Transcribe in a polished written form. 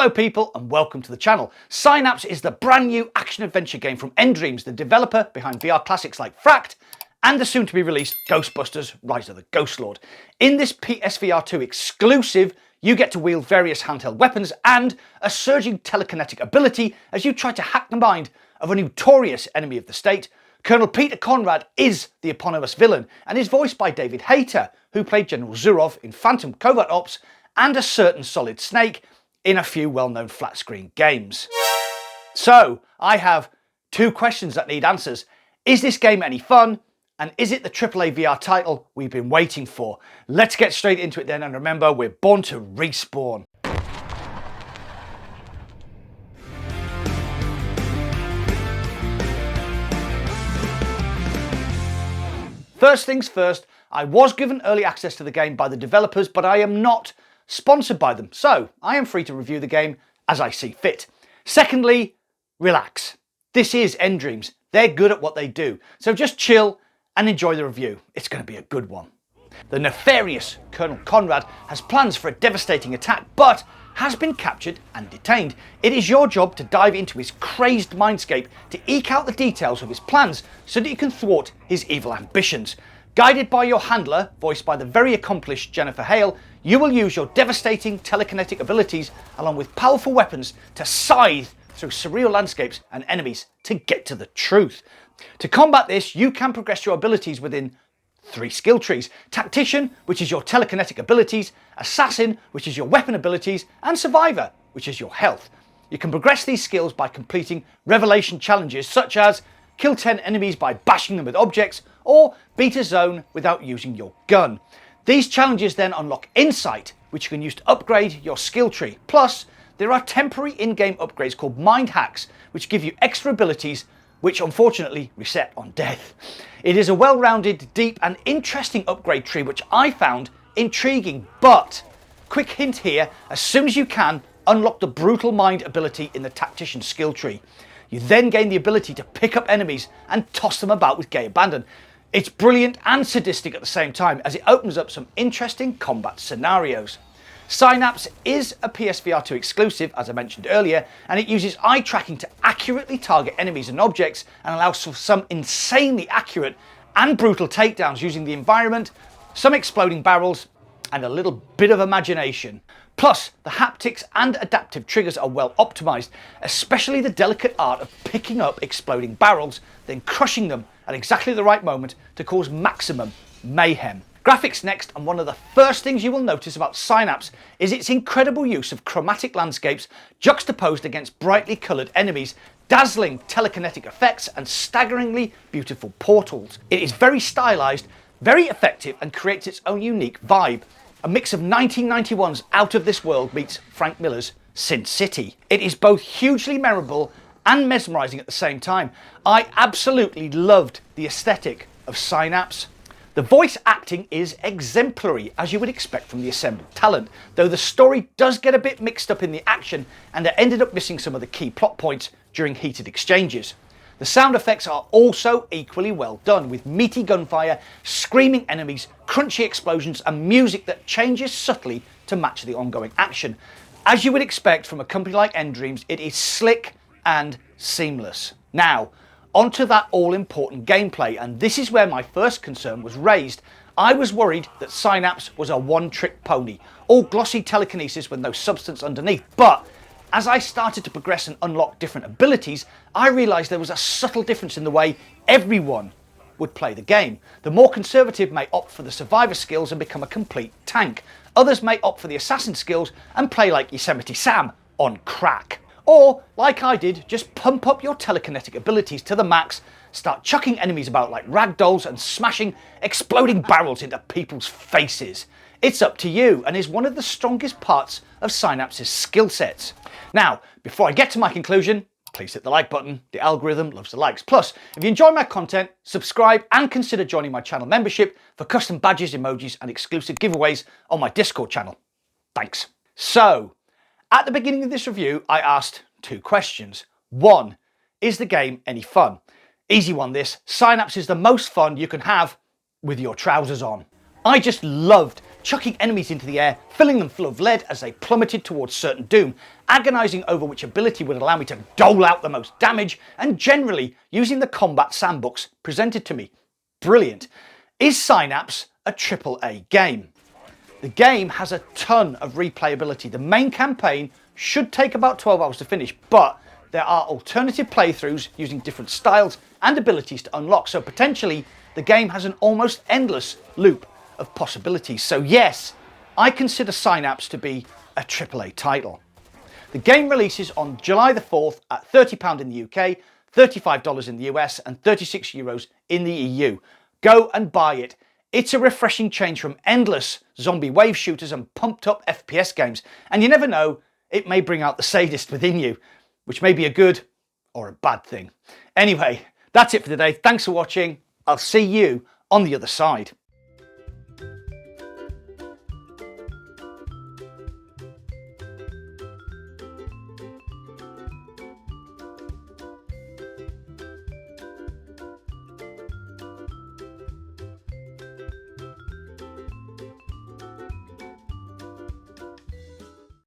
Hello people and welcome to the channel. Synapse is the brand new action-adventure game from nDreams, the developer behind VR classics like Fract and the soon-to-be released Ghostbusters Rise of the Ghost Lord. In this PSVR2 exclusive, you get to wield various handheld weapons and a surging telekinetic ability as you try to hack the mind of a notorious enemy of the state. Colonel Peter Conrad is the eponymous villain and is voiced by David Hayter, who played General Zurov in Phantom Covert Ops and a certain Solid Snake in a few well-known flat-screen games. So, I have two questions that need answers. Is this game any fun? And is it the AAA VR title we've been waiting for? Let's get straight into it then, and remember, we're born to respawn. First things first, I was given early access to the game by the developers, but I am not sponsored by them, so I am free to review the game as I see fit. Secondly, relax. This is nDreams. They're good at what they do, so just chill and enjoy the review. It's going to be a good one. The nefarious Colonel Conrad has plans for a devastating attack, but has been captured and detained. It is your job to dive into his crazed mindscape to eke out the details of his plans so that you can thwart his evil ambitions. Guided by your handler, voiced by the very accomplished Jennifer Hale, you will use your devastating telekinetic abilities along with powerful weapons to scythe through surreal landscapes and enemies to get to the truth. To combat this, you can progress your abilities within 3 skill trees. Tactician, which is your telekinetic abilities, Assassin, which is your weapon abilities, and Survivor, which is your health. You can progress these skills by completing revelation challenges such as kill 10 enemies by bashing them with objects, or beat a zone without using your gun. These challenges then unlock Insight, which you can use to upgrade your skill tree. Plus, there are temporary in-game upgrades called Mind Hacks, which give you extra abilities which unfortunately reset on death. It is a well-rounded, deep and interesting upgrade tree which I found intriguing, but quick hint here, as soon as you can, unlock the Brutal Mind ability in the Tactician skill tree. You then gain the ability to pick up enemies and toss them about with gay abandon. It's brilliant and sadistic at the same time as it opens up some interesting combat scenarios. Synapse is a PSVR2 exclusive, as I mentioned earlier, and it uses eye tracking to accurately target enemies and objects and allows for some insanely accurate and brutal takedowns using the environment, some exploding barrels, and a little bit of imagination. Plus, the haptics and adaptive triggers are well optimized, especially the delicate art of picking up exploding barrels, then crushing them at exactly the right moment to cause maximum mayhem. Graphics next, and one of the first things you will notice about Synapse is its incredible use of chromatic landscapes juxtaposed against brightly coloured enemies, dazzling telekinetic effects and staggeringly beautiful portals. It is very stylised, very effective and creates its own unique vibe. A mix of 1991's Out of This World meets Frank Miller's Sin City. It is both hugely memorable and mesmerising at the same time. I absolutely loved the aesthetic of Synapse. The voice acting is exemplary, as you would expect from the assembled talent, though the story does get a bit mixed up in the action and it ended up missing some of the key plot points during heated exchanges. The sound effects are also equally well done, with meaty gunfire, screaming enemies, crunchy explosions and music that changes subtly to match the ongoing action. As you would expect from a company like nDreams, it is slick and seamless. Now, onto that all-important gameplay, and this is where my first concern was raised. I was worried that Synapse was a one-trick pony, all glossy telekinesis with no substance underneath, but as I started to progress and unlock different abilities, I realised there was a subtle difference in the way everyone would play the game. The more conservative may opt for the Survivor skills and become a complete tank. Others may opt for the Assassin skills and play like Yosemite Sam on crack. Or, like I did, just pump up your telekinetic abilities to the max, start chucking enemies about like ragdolls and smashing exploding barrels into people's faces. It's up to you and is one of the strongest parts of Synapse's skill sets. Now, before I get to my conclusion, please hit the like button. The algorithm loves the likes. Plus, if you enjoy my content, subscribe and consider joining my channel membership for custom badges, emojis and exclusive giveaways on my Discord channel. Thanks. So, at the beginning of this review, I asked 2 questions. 1, is the game any fun? Easy one this, Synapse is the most fun you can have with your trousers on. I just loved chucking enemies into the air, filling them full of lead as they plummeted towards certain doom, agonising over which ability would allow me to dole out the most damage, and generally using the combat sandbox presented to me. Brilliant. Is Synapse a AAA game? The game has a ton of replayability. The main campaign should take about 12 hours to finish, but there are alternative playthroughs using different styles and abilities to unlock, so potentially the game has an almost endless loop of possibilities. So yes, I consider Synapse to be a AAA title. The game releases on July the 4th at £30 in the UK, $35 in the US and €36 in the EU. Go and buy it. It's a refreshing change from endless zombie wave shooters and pumped up FPS games, and you never know, it may bring out the sadist within you, which may be a good or a bad thing. Anyway, that's it for today. Thanks for watching. I'll see you on the other side.